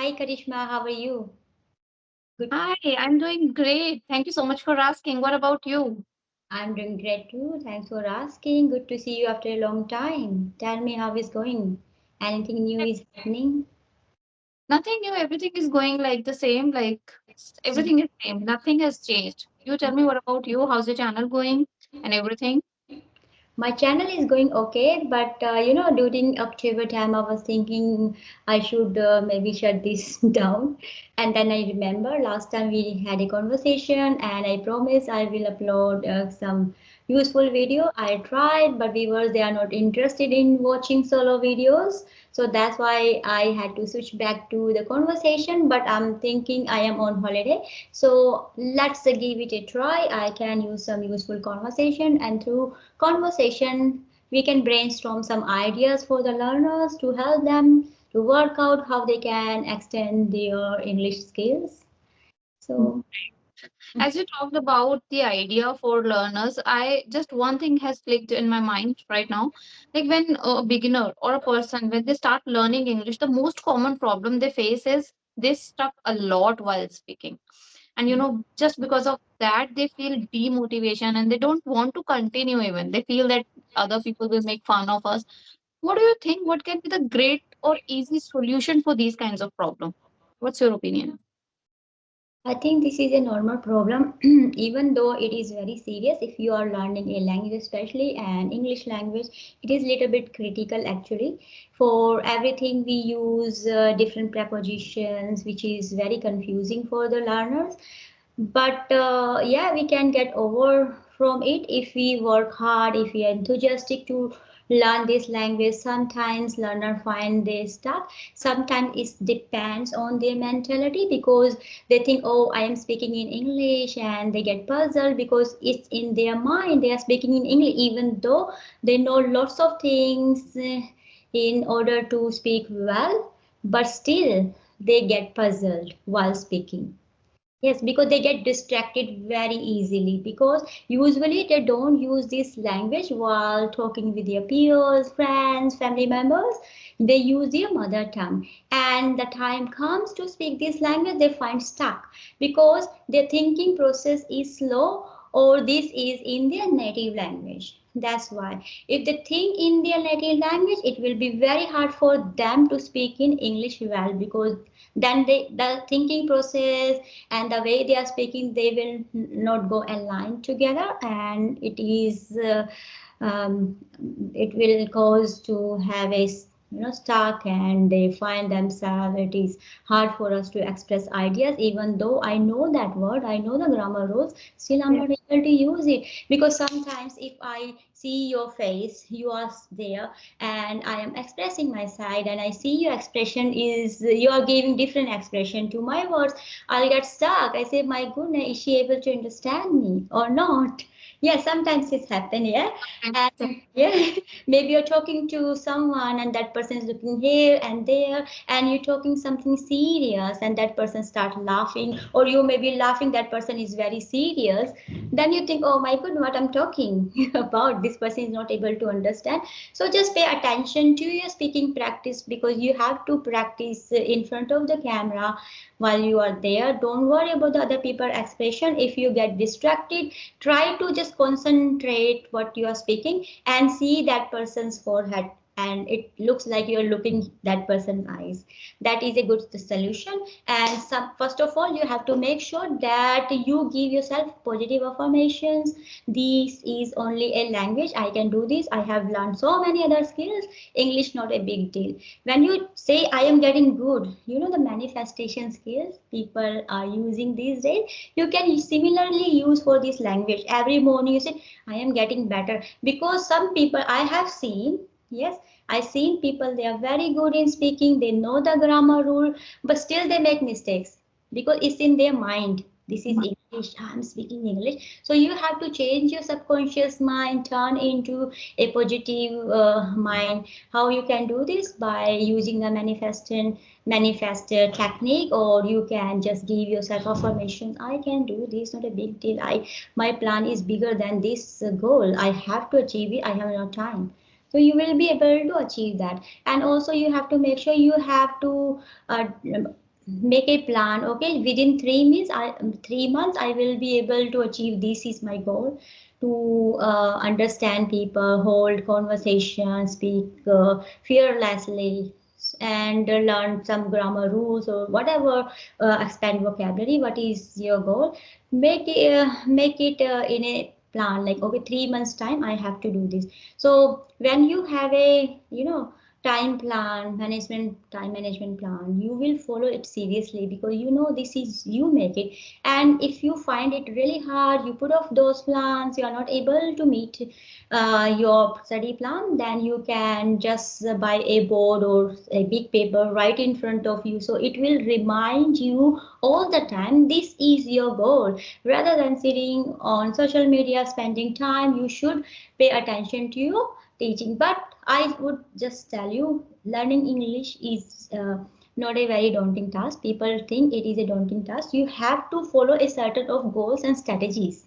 Hi Karishma, how are you? Good. Hi, I'm doing great. Thank you so much for asking. What about you? I'm doing great too. Thanks for asking. Good to see you after a long time. Tell me how is going. Anything new is happening? Nothing new. Everything is going like the same. Everything is same. Nothing has changed. You tell me what about you? How's your channel going and everything? My channel is going okay, but during October time, I was thinking I should maybe shut this down. And then I remember last time we had a conversation, and I promised I will upload some useful video. I tried, but viewers they are not interested in watching solo videos. So that's why I had to switch back to the conversation. But I'm thinking I am on holiday, so let's give it a try. I can use some useful conversation, and through conversation we can brainstorm some ideas for the learners to help them to work out how they can extend their English skills. So As you talked about the idea for learners, I just one thing has clicked in my mind right now. Like when a beginner or a person, when they start learning English, the most common problem they face is they stuck a lot while speaking. And just because of that, they feel demotivation and they don't want to continue even. They feel that other people will make fun of us. What do you think? What can be the great or easy solution for these kinds of problems? What's your opinion? I think this is a normal problem, even though it is very serious. If you are learning a language, especially an English language, it is little bit critical actually. For everything, we use different prepositions, which is very confusing for the learners. But yeah, we can get over from it if we work hard, if we are enthusiastic to learn this language. Sometimes learner find they stuck, sometimes it depends on their mentality, because they think, oh, I am speaking in English, and they get puzzled because it's in their mind they are speaking in English, even though they know lots of things in order to speak well, but still they get puzzled while speaking. Yes, because they get distracted very easily, because usually they don't use this language while talking with their peers, friends, family members. They use their mother tongue. And the time comes to speak this language, they find stuck because their thinking process is slow, or this is in their native language. That's why. If they think in their native language, it will be very hard for them to speak in English well, because then the thinking process and the way they are speaking, they will not go aligned together, and um, it will cause to have a stuck, and they find themselves it is hard for us to express ideas. Even though I know that word, I know the grammar rules, still I'm not able to use it, because sometimes if I see your face, you are there, and I am expressing my side, and I see your expression is you are giving different expression to my words, I'll get stuck. I say, my goodness, is she able to understand me or not? Yeah, sometimes it's happened, yeah. And yeah, maybe you're talking to someone and that person is looking here and there, and you're talking something serious and that person start laughing, or you may be laughing, that person is very serious. Then you think, oh my god, what I'm talking about, this person is not able to understand. So just pay attention to your speaking practice, because you have to practice in front of the camera while you are there. Don't worry about the other people expression. If you get distracted, try to just concentrate what you are speaking and see that person's forehead, and it looks like you're looking that person's eyes. That is a good solution. And first of all, you have to make sure that you give yourself positive affirmations. This is only a language, I can do this, I have learned so many other skills, English not a big deal. When you say I am getting good, the manifestation skills people are using these days, you can similarly use for this language. Every morning you say, I am getting better, because some people I have seen, yes, I seen people, they are very good in speaking, they know the grammar rule, but still they make mistakes, because it's in their mind, this is English, I'm speaking English. So you have to change your subconscious mind, turn into a positive mind. How you can do this? By using the manifestor technique, or you can just give yourself affirmations. I can do this, not a big deal. My plan is bigger than this goal. I have to achieve it. I have no time. So you will be able to achieve that. And also you have to make sure you have to make a plan. Okay, within 3 months I will be able to achieve, this is my goal, to understand people, hold conversation, speak fearlessly, and learn some grammar rules or whatever, expand vocabulary. What is your goal? Make it in a plan, like okay, 3 months time I have to do this. So when you have a time management plan, you will follow it seriously, because you know this is you make it. And if you find it really hard, you put off those plans, you are not able to meet your study plan, then you can just buy a board or a big paper right in front of you, so it will remind you all the time this is your goal. Rather than sitting on social media spending time, you should pay attention to your teaching. But I would just tell you, learning English is not a very daunting task. People think it is a daunting task. You have to follow a certain of goals and strategies.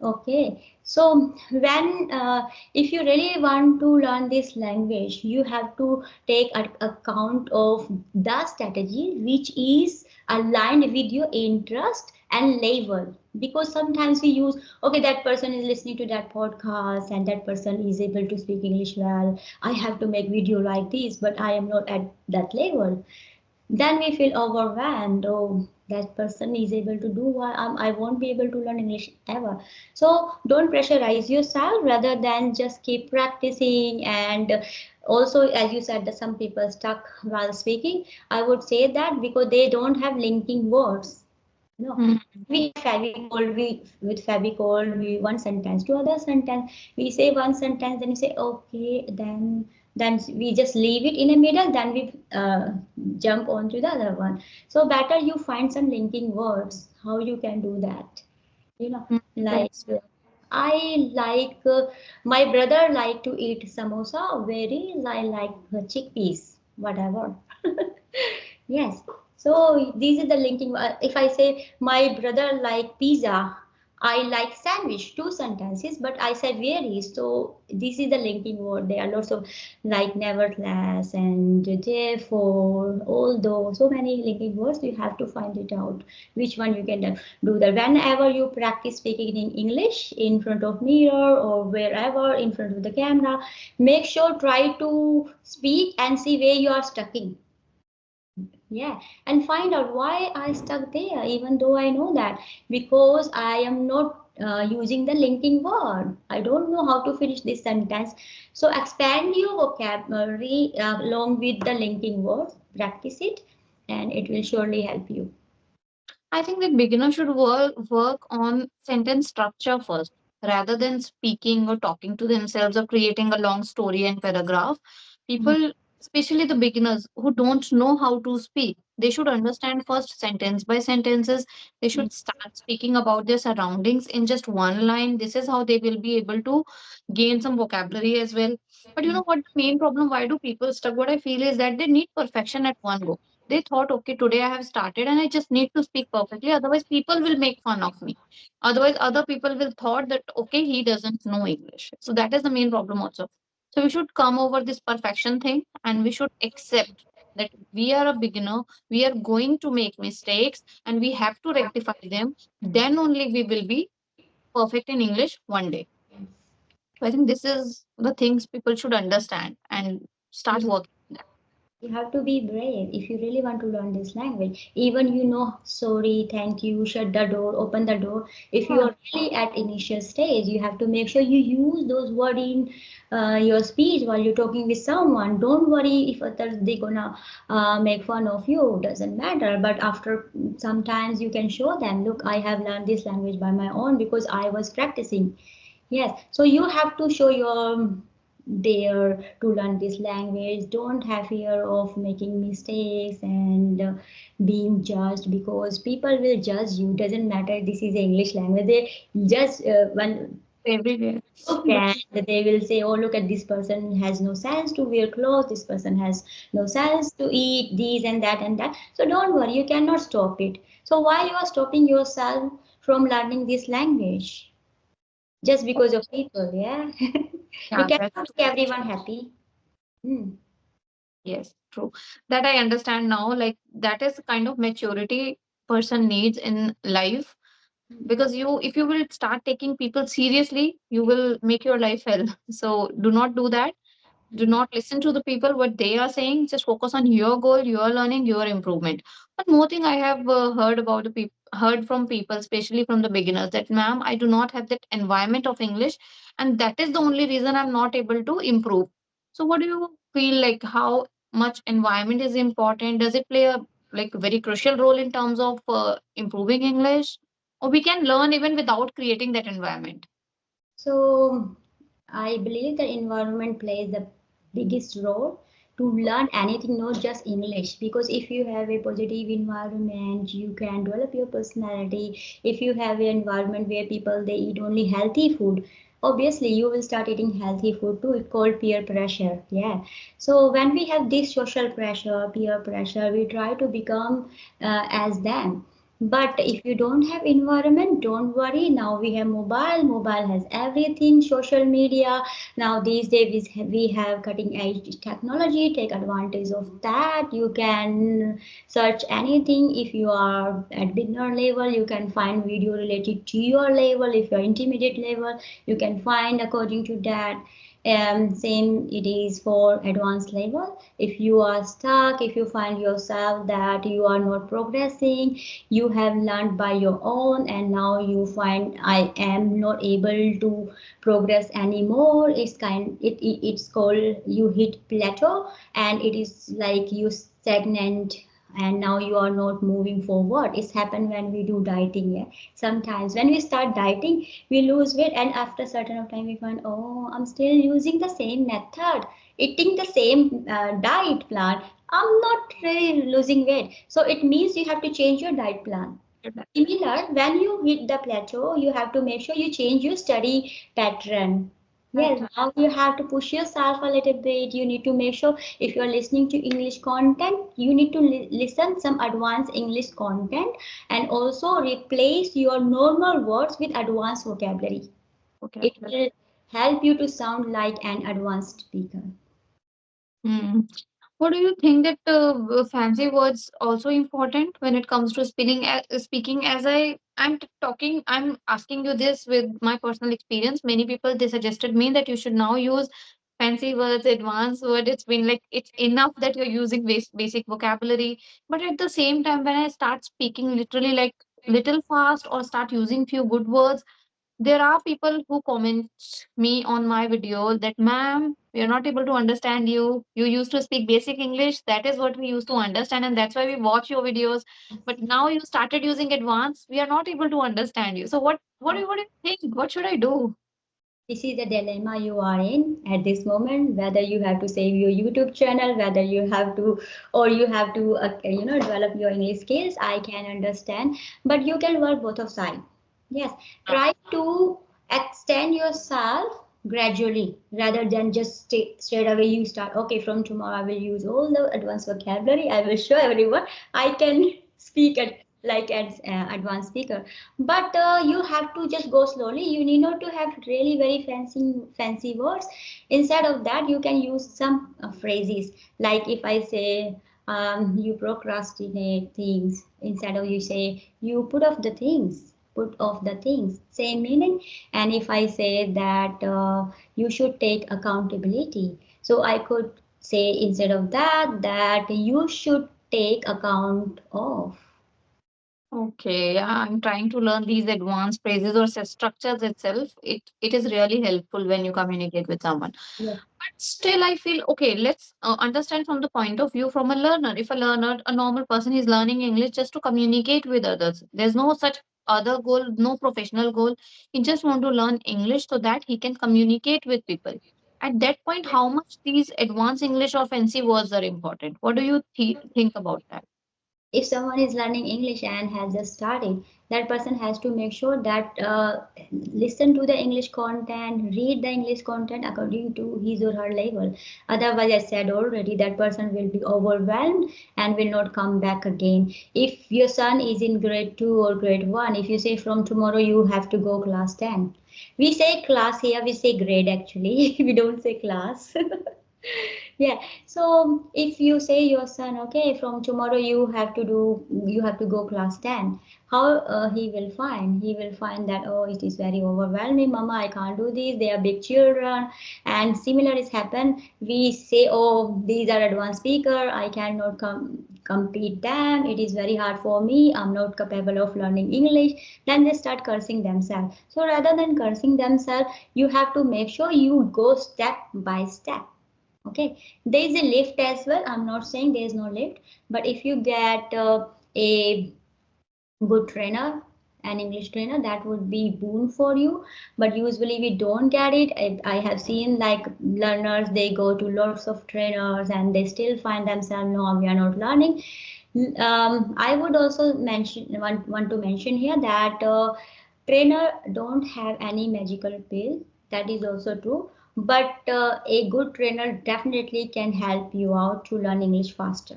Okay, so when if you really want to learn this language, you have to take account of the strategy which is aligned with your interest and level. Because sometimes we use, okay, that person is listening to that podcast and that person is able to speak English well. I have to make video like this, but I am not at that level. Then we feel overwhelmed. Oh, that person is able to do what I won't be able to learn English ever. So don't pressurize yourself, rather than just keep practicing. And also, as you said, that some people stuck while speaking, I would say that because they don't have linking words. No, Hmm. we have Fevicol. With Fevicol, we one sentence to other sentence. We say one sentence, then we say okay, then we just leave it in the middle. Then we jump on to the other one. So better you find some linking words. How you can do that? You know, Hmm. like That's I like my brother like to eat samosa. Whereas I like chickpeas, whatever. Yes. So these are the linking. If I say my brother like pizza, I like sandwich. Two sentences, but I said varies. So this is the linking word. There are lots of like nevertheless and therefore, although, so many linking words. You have to find it out which one you can do that. Whenever you practice speaking in English in front of mirror or wherever in front of the camera, make sure try to speak and see where you are stuck in. Yeah, and find out why I stuck there, even though I know that, because I am not using the linking word. I don't know how to finish this sentence. So expand your vocabulary along with the linking words. Practice it, and it will surely help you. I think that beginners should work on sentence structure first, rather than speaking or talking to themselves or creating a long story and paragraph. People, especially the beginners who don't know how to speak, they should understand first sentence by sentences. They should start speaking about their surroundings in just one line. This is how they will be able to gain some vocabulary as well. But you know what the main problem? Why do people stuck? What I feel is that they need perfection at one go. They thought, okay, today I have started and I just need to speak perfectly, otherwise people will make fun of me, otherwise other people will thought that okay, he doesn't know English. So that is the main problem also. So we should come over this perfection thing, and we should accept that we are a beginner, we are going to make mistakes, and we have to rectify them. Then only we will be perfect in English one day. So I think this is the things people should understand and start You working on that. You have to be brave if you really want to learn this language. Even you know, sorry, thank you, shut the door, open the door. If you Yeah. are really at initial stage, you have to make sure you use those words in your speech while you're talking with someone. Don't worry if others they gonna make fun of you. Doesn't matter. But after sometimes you can show them, look, I have learned this language by my own because I was practicing. Yes, so you have to show your there to learn this language. Don't have fear of making mistakes and being judged, because people will judge you. Doesn't matter. This is English language. They just when Everywhere. look and they will say, "Oh, look at this person has no sense to wear clothes. This person has no sense to eat these and that and that." So don't worry. You cannot stop it. So why you are stopping yourself from learning this language? Just because of people, yeah. You Yeah, cannot that's make everyone happy. Hmm. yes. true. That I understand now. Like that is the kind of maturity person needs in life, because you, if you will start taking people seriously, you will make your life hell. So do not do that. Do not listen to the people what they are saying. Just focus on your goal, your learning, your improvement. One more thing I have heard about the people, heard from people, especially from the beginners, that ma'am, I do not have that environment of English, and that is the only reason I'm not able to improve. So what do you feel, like how much environment is important? Does it play a like very crucial role in terms of improving English, or we can learn even without creating that environment? So I believe the environment plays the biggest role to learn anything, not just English. Because if you have a positive environment, you can develop your personality. If you have an environment where people they eat only healthy food, obviously you will start eating healthy food too. It's called peer pressure. Yeah. So when we have this social pressure, peer pressure, we try to become as them. But if you don't have environment, don't worry. Now we have mobile. Mobile has everything. Social media. Now these days we have cutting edge technology. Take advantage of that. You can search anything. If you are at beginner level, you can find video related to your level. If you are intermediate level, you can find according to that. Same it is for advanced level. If you are stuck, if you find yourself that you are not progressing, you have learned by your own, and now you find I am not able to progress anymore. It's called you hit plateau, and it is like you stagnant, and now you are not moving forward. It's happened when we do dieting. Yeah, sometimes when we start dieting, we lose weight, and after a certain of time we find, oh, I'm still using the same method, eating the same diet plan. I'm not really losing weight. So it means you have to change your diet plan. Similar, when you hit the plateau, you have to make sure you change your study pattern. Yes, Better. now you have to push yourself a little bit. You need to make sure if you're listening to English content, you need to listen some advanced English content, and also replace your normal words with advanced vocabulary. Okay. It will help you to sound like an advanced speaker. Hmm. What do you think that fancy words also important when it comes to speaking? As I'm talking, I'm asking you this with my personal experience. Many people they suggested me that you should now use fancy words, advanced word. It's been like it's enough that you're using basic vocabulary. But at the same time, when I start speaking literally like little fast or start using few good words, there are people who comment me on my video that, ma'am, we are not able to understand you. You used to speak basic English. That is what we used to understand, and that's why we watch your videos. But now you started using advanced. We are not able to understand you. So what do you think? What should I do? This is the dilemma you are in at this moment, whether you have to save your YouTube channel, whether you have to, or you have to, develop your English skills. I can understand, but you can work both of sides. Yes, try to extend yourself gradually rather than just straight away you start. Okay, from tomorrow I will use all the advanced vocabulary. I will show everyone I can speak at like as advanced speaker, but you have to just go slowly. You need not to have really very fancy words. Instead of that, you can use some phrases, like if I say you procrastinate things, instead of you say you put off the things, same meaning. And if I say that you should take accountability, so I could say instead of that you should take account of. Okay, yeah, I'm trying to learn these advanced phrases or structures itself. It is really helpful when you communicate with someone. Yes. But still, I feel okay. Let's understand from the point of view from a learner. If a learner, a normal person, is learning English just to communicate with others, there's no such other goal, no professional goal. He just want to learn English so that he can communicate with people. At that point, how much these advanced English or fancy words are important? What do you think about that? If someone is learning English and has just started, that person has to make sure that listen to the English content, read the English content according to his or her level. Otherwise, I said already, that person will be overwhelmed and will not come back again. If your son is in grade 2 or grade 1, if you say from tomorrow you have to go class 10, we say class here, we say grade actually, we don't say class. Yeah. So if you say your son, okay, from tomorrow you have to go class 10, how he will find? He will find that, oh, it is very overwhelming, Mama, I can't do this. They are big children. And similar is happen. We say, oh, these are advanced speaker. I cannot compete them. It is very hard for me. I'm not capable of learning English. Then they start cursing themselves. So rather than cursing themselves, you have to make sure you go step by step. Okay, there is a lift as well. I'm not saying there is no lift, but if you get a good trainer, an English trainer, that would be boon for you. But usually we don't get it. I have seen like learners, they go to lots of trainers and they still find themselves, no, we are not learning. I would also want to mention here that trainer don't have any magical pill. That is also true. But a good trainer definitely can help you out to learn English faster.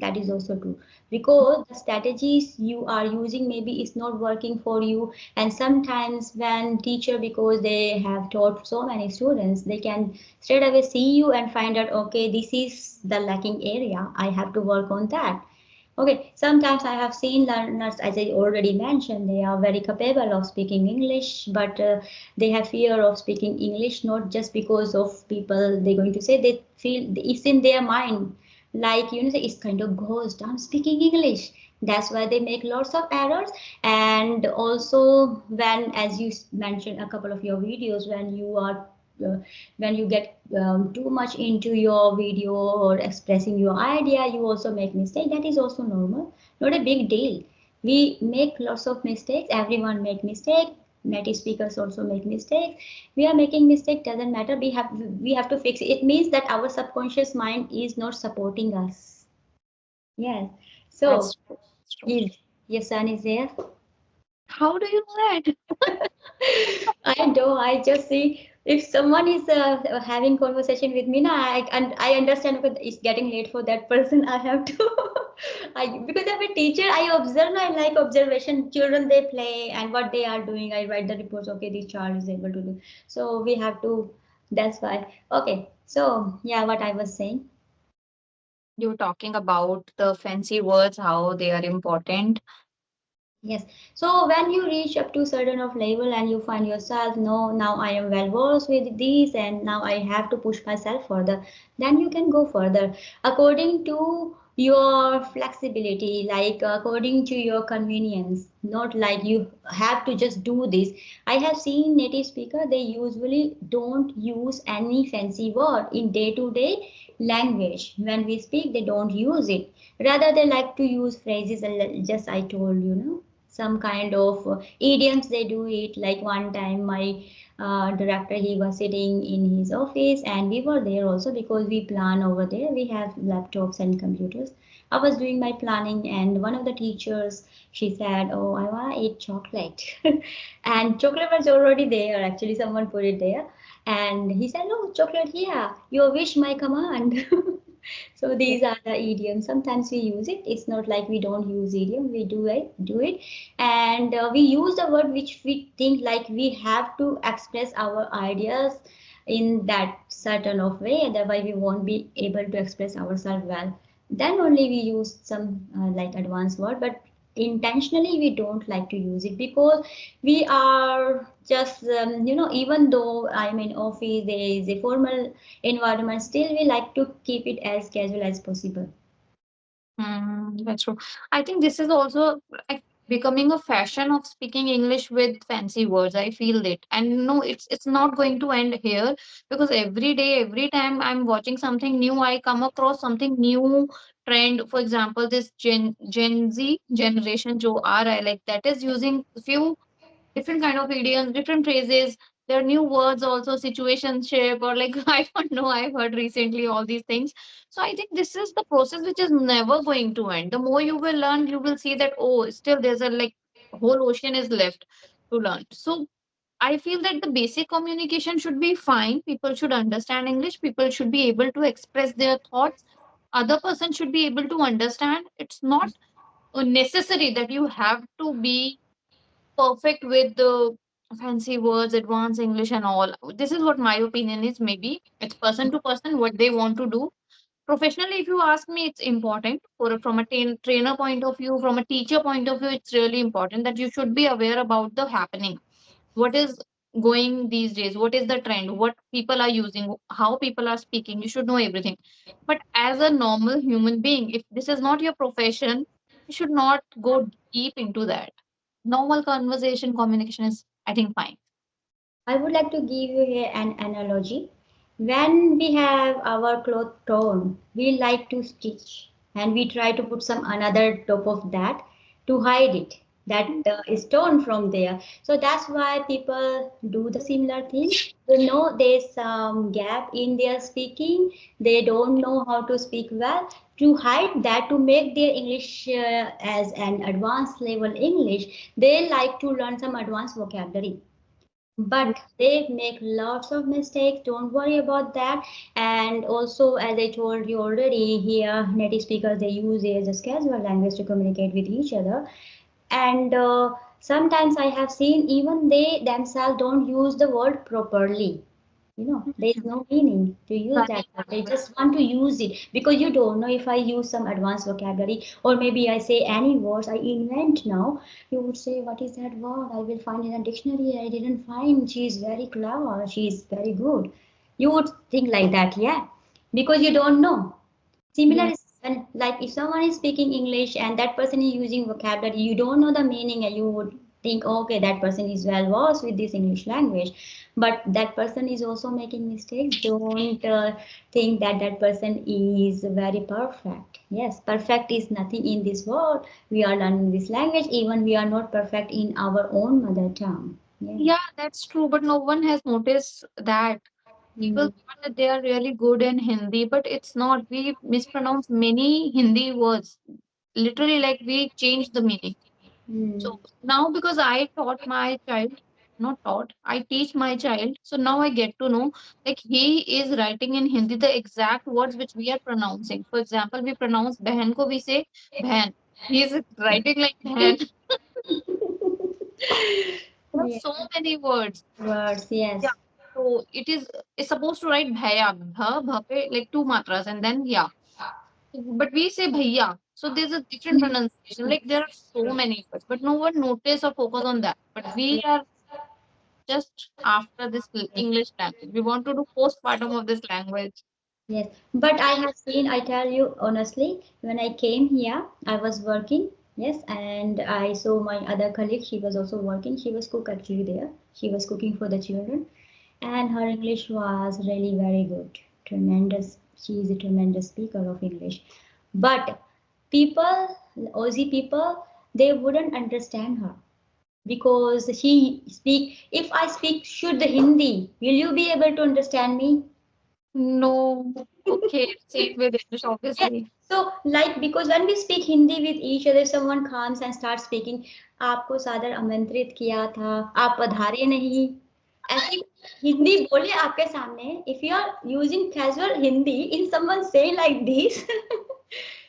That is also true because the strategies you are using maybe is not working for you. And sometimes when teacher, because they have taught so many students, they can straight away see you and find out, okay, this is the lacking area, I have to work on that. Okay, sometimes I have seen learners, as I already mentioned, they are very capable of speaking English, but they have fear of speaking English, not just because of people they're going to say, they feel it's in their mind. Like, it's kind of ghost, I'm speaking English. That's why they make lots of errors. And also, when, as you mentioned a couple of your videos, uh, when you get too much into your video or expressing your idea, you also make mistake. That is also normal, not a big deal. We make lots of mistakes, everyone make mistake, native speakers also make mistakes. We are making mistake, doesn't matter, we have to fix it. It means that our subconscious mind is not supporting us. Yes. So That's true. That's true. is your son is there? How do you know that? I do. I just see if someone is having conversation with me, now I understand because it's getting late for that person. I have to. Because I'm a teacher, I observe. I like observation. Children, they play and what they are doing. I write the reports. Okay, this child is able to do. So we have to. That's why. Okay. So yeah, what I was saying. You're talking about the fancy words, how they are important. Yes. So when you reach up to certain of level and you find yourself, no, now I am well versed with these and now I have to push myself further, then you can go further according to your flexibility, like according to your convenience, not like you have to just do this. I have seen native speaker, they usually don't use any fancy word in day-to-day language. When we speak, they don't use it. Rather, they like to use phrases, just I told some kind of idioms they do it. Like one time my director, he was sitting in his office and we were there also because we plan over there, we have laptops and computers. I was doing my planning and one of the teachers, she said, oh, I want to eat chocolate. And chocolate was already there, actually someone put it there. And he said, no, chocolate here, your wish my command. So these are the idioms. Sometimes we use it. It's not like we don't use idiom. We do it, and we use the word which we think like we have to express our ideas in that certain of way. Otherwise, we won't be able to express ourselves well. Then only we use some like advanced word, but intentionally we don't like to use it because we are just even though I'm in office, there is a formal environment, still we like to keep it as casual as possible. That's true. I think this is also like becoming a fashion of speaking English with fancy words. I feel it. And no, it's not going to end here because every day, every time I'm watching something new, I come across something new trend. For example, this Gen Z generation जो आ रहा है, like that is using few different kind of idioms, different phrases. There are new words also, situationship or like I don't know. I've heard recently all these things. So I think this is the process which is never going to end. The more you will learn, you will see that oh, still there's a like whole ocean is left to learn. So I feel that the basic communication should be fine. People should understand English. People should be able to express their thoughts. Other person should be able to understand. It's not necessary that you have to be perfect with the fancy words, advanced English, and all. This is what my opinion is. Maybe it's person to person what they want to do. Professionally, if you ask me, it's important from a trainer point of view, from a teacher point of view. It's really important that you should be aware about the happening, what is going these days, what is the trend, what people are using, how people are speaking. You should know everything. But as a normal human being, if this is not your profession, you should not go deep into that. Normal conversation communication is, I think, fine. I would like to give you here an analogy. When we have our cloth torn, we like to stitch and we try to put some another top of that to hide it. That is torn from there. So that's why people do the similar thing. They know there's some gap in their speaking. They don't know how to speak well. To hide that, to make their English as an advanced level English, they like to learn some advanced vocabulary, but they make lots of mistakes. Don't worry about that. And also, as I told you already, here native speakers, they use it as a casual language to communicate with each other. And sometimes I have seen even they themselves don't use the word properly. There is no meaning to use that word. They just want to use it because you don't know. If I use some advanced vocabulary or maybe I say any words I invent now, you would say, what is that word? I will find in a dictionary. I didn't find. She is very clever. She is very good. You would think like that, yeah, because you don't know. Similar Yes. is when, like, if someone is speaking English and that person is using vocabulary, you don't know the meaning, and you would think, okay, that person is well versed with this English language, but that person is also making mistakes. Don't think that that person is very perfect. Yes, perfect is nothing in this world. We are learning this language, even we are not perfect in our own mother tongue. Yeah. Yeah, that's true, but no one has noticed that. People Mm. thought that they are really good in Hindi, but it's not. We mispronounce many Hindi words. Literally, like we change the meaning. Mm. So now, because I taught my child, not taught, I teach my child. So now I get to know, like he is writing in Hindi the exact words which we are pronouncing. For example, we pronounce behan ko, we say behan. He is writing like behan. There are Yeah. so many words. Words, Yeah. yes. So it's supposed to write bhaya, bha pe like two matras and then yeah. But we say bhaiya. So there's a different pronunciation. Like there are so many words, but no one notice or focus on that. But we are just after this English language. We want to do postpartum of this language. Yes, but I have seen, I tell you honestly, when I came here, I was working, yes, and I saw my other colleague, she was also working. She was cook actually there. She was cooking for the children, and her English was really very good. Tremendous. She is a tremendous speaker of English. But people, Aussie people, they wouldn't understand her because she speak, if I speak should Hindi, will you be able to understand me? No. Okay. Same with English, Yes. obviously. So, like, because when we speak Hindi with each other, someone comes and starts speaking, आपको सादर आमंत्रित किया था, आप पधारे नहीं, ऐसी हिंदी बोले आपके सामने. If you are using casual Hindi in someone say like this,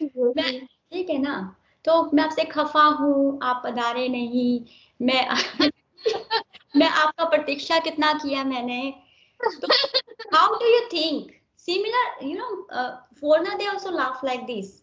मैं Seriously. ठीक है ना, तो मैं आपसे खफा हूँ, आप पधारे नहीं, मैं मैं आपका प्रतीक्षा कितना किया मैंने. So how do you think? Similar, foreigner they also laugh like this.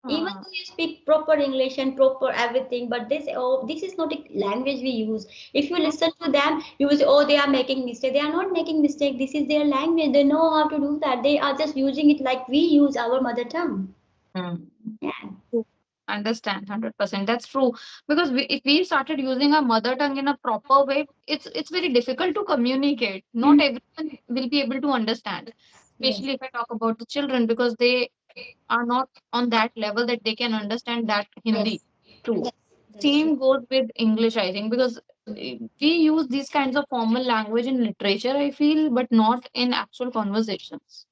Even Uh, though you speak proper English and proper everything, but they say, oh, this is not a language we use. If you listen to them, you will say, oh, they are making mistake. They are not making mistake. This is their language. They know how to do that. They are just using it like we use our mother tongue. mm. Yeah. True. Understand 100%. That's true. Because if we started using our mother tongue in a proper way, it's very difficult to communicate. Not Mm. everyone will be able to understand. Yes. Especially if I talk about the children, because they are not on that level that they can understand that Hindi. Yes. True. Yes. That's true. Same goes with English, I think, because we use these kinds of formal language in literature, I feel, but not in actual conversations.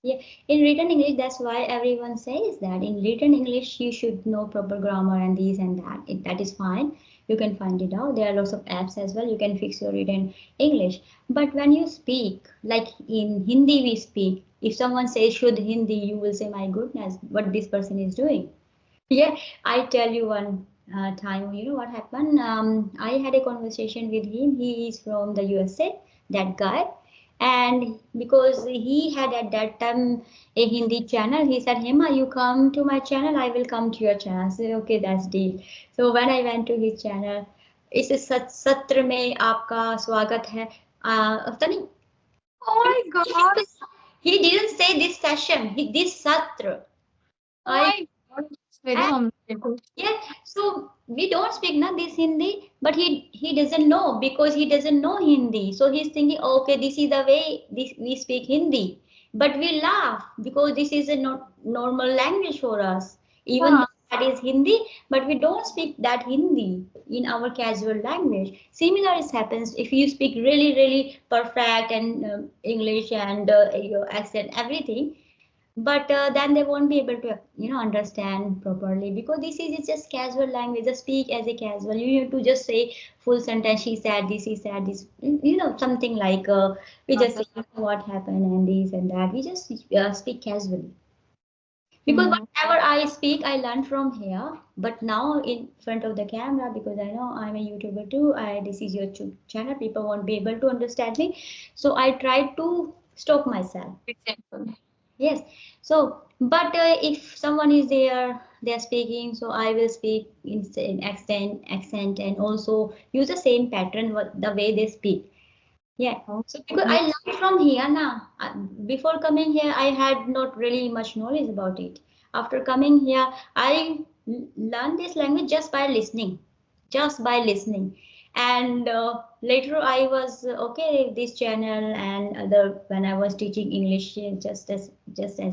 Yeah, in written English, that's why everyone says that in written English you should know proper grammar and this and that. That is fine. You can find it out. There are lots of apps as well. You can fix your written English. But when you speak, like in Hindi, we speak. If someone says should Hindi, you will say, my goodness, what this person is doing. Yeah, I tell you one. time, you know what happened? I had a conversation with him. He is from the USA, that guy. And because he had at that time a Hindi channel, he said, Hema, you come to my channel, I will come to your channel. I said, okay, that's deal. So when I went to his channel, इस सत्र में आपका स्वागत है पता नहीं Oh my God. he didn't say this session this satra Oh I my God. It's very humble. yeah, so we don't speak na this Hindi, but he doesn't know because he doesn't know Hindi. So he's thinking, okay, this is the way this we speak Hindi. But we laugh because this is a not normal language for us. Even Yeah, though that is Hindi, but we don't speak that Hindi in our casual language. Similar it happens if you speak really perfect and English and your accent everything, but then they won't be able to understand properly because this is just casual language. Just speak as a casual. You need to just say full sentence. She said this, he said this, something like we just say what happened and this and that. We just speak casually because mm, whatever I speak I learn from here, but now in front of the camera, because I know I'm a YouTuber too, this is your channel, people won't be able to understand me, so I try to stop myself. example. Yes. So, but if someone is there, they're speaking, so I will speak in accent, and also use the same pattern, what the way they speak. Yeah. Oh, So because I yes. learned from here now. Before coming here, I had not really much knowledge about it. After coming here, I learned this language just by listening. And later I was okay this channel and other when I was teaching English just as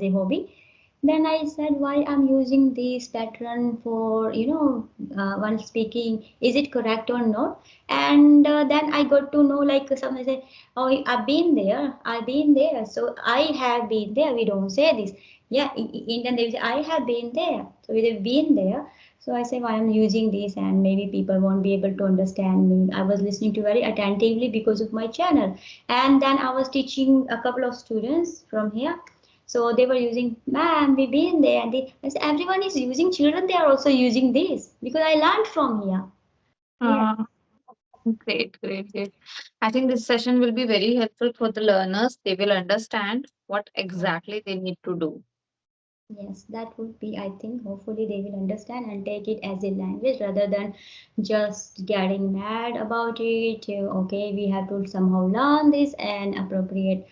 a hobby. Then I said, why I'm using this pattern for, when speaking, is it correct or not? And then I got to know, like someone said, oh, I've been there. So I have been there. We don't say this. Yeah, in Indian they say, I have been there. So we've been there. So I say, why I'm using this, and maybe people won't be able to understand me. I was listening to very attentively because of my channel. And then I was teaching a couple of students from here, so they were using, ma'am, we been there. And I said, everyone is using, children, they are also using this because I learned from here. Yeah. Uh, great, great, great. I think this session will be very helpful for the learners. They will understand what exactly they need to do. Yes, that would be, I think, hopefully they will understand and take it as a language rather than just getting mad about it. Okay, we have to somehow learn this and appropriate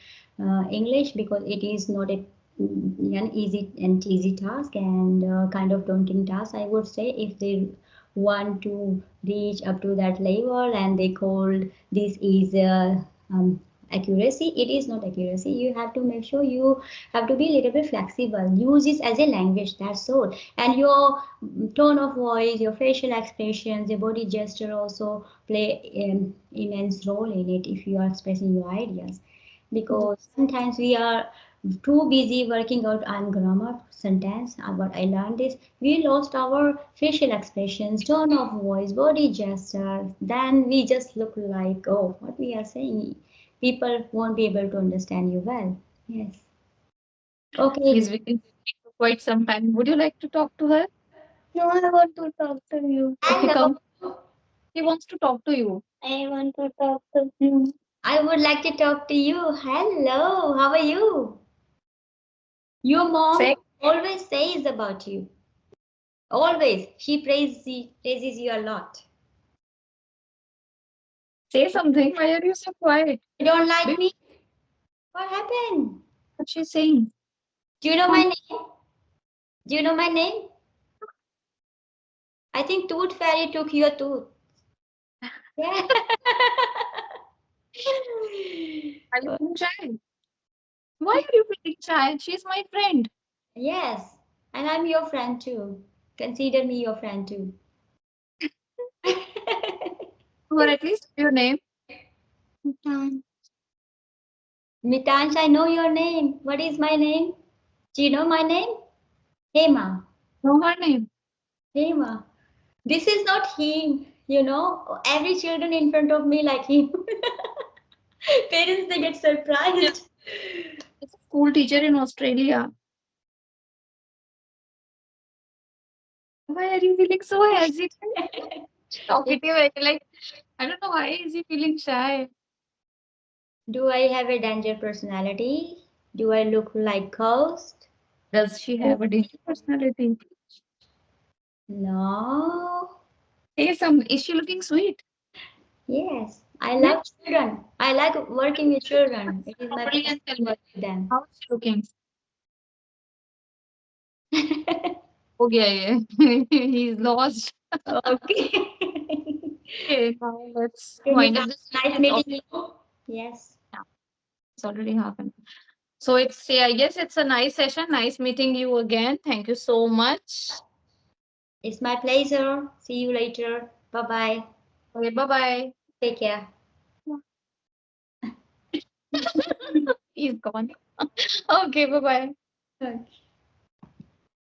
English because it is not an easy task and kind of daunting task, I would say, if they want to reach up to that level and they called this is um, accuracy. It is not accuracy. You have to make sure you have to be a little bit flexible, use it as a language, that's all. And your tone of voice, your facial expressions, your body gesture also play an immense role in it if you are expressing your ideas, because sometimes we are too busy working out on grammar sentence. What I learned is we lost our facial expressions, tone of voice, body gesture, then we just look like, oh, what we are saying, people won't be able to understand you well. Yes. Okay. He's been for quite some time. Would you like to talk to her? No, I want to talk to you. Okay, Hello. come. He wants to talk to you. I want to talk to him. I would like to talk to you. Hello. How are you? Your Say, mom always says about you. Always. She praises you a lot. say something. Why are you so quiet? You don't like Babe, me? What happened? what she's saying? Do you know my name? Do you know my name? I think Tooth Fairy took your tooth. Yeah. Are you feeling shy? Why are you feeling shy? She's my friend. Yes. And I'm your friend too. Consider me your friend too. Or at least your name. Okay. Mitansh, I know your name. What is my name? Do you know my name? Hema. Know her name. Hema. This is not him, Every children in front of me like him. Parents, they get Yeah. surprised. She's a school teacher in Australia. Why are you feeling so hesitant? Talkative, like I don't know why is he feeling shy. Do I have a danger personality? Do I look like ghost? Does she have a different personality? No. Hey, some is she looking sweet? Yes, I Yeah. love children. I like working with children. It is my Properly passion and tell to me work with them. how is she looking? Oh yeah, yeah. He's lost. Okay. Okay, now let's Okay, wind Nisa, up this session. nice It's meeting already, you. Yes, yeah, it's already happened. So it's yeah, I guess it's a nice session. Nice meeting you again. Thank you so much. it's my pleasure. See you later. Bye bye. Okay, bye bye. Take care. He's gone. Okay, bye bye. Okay.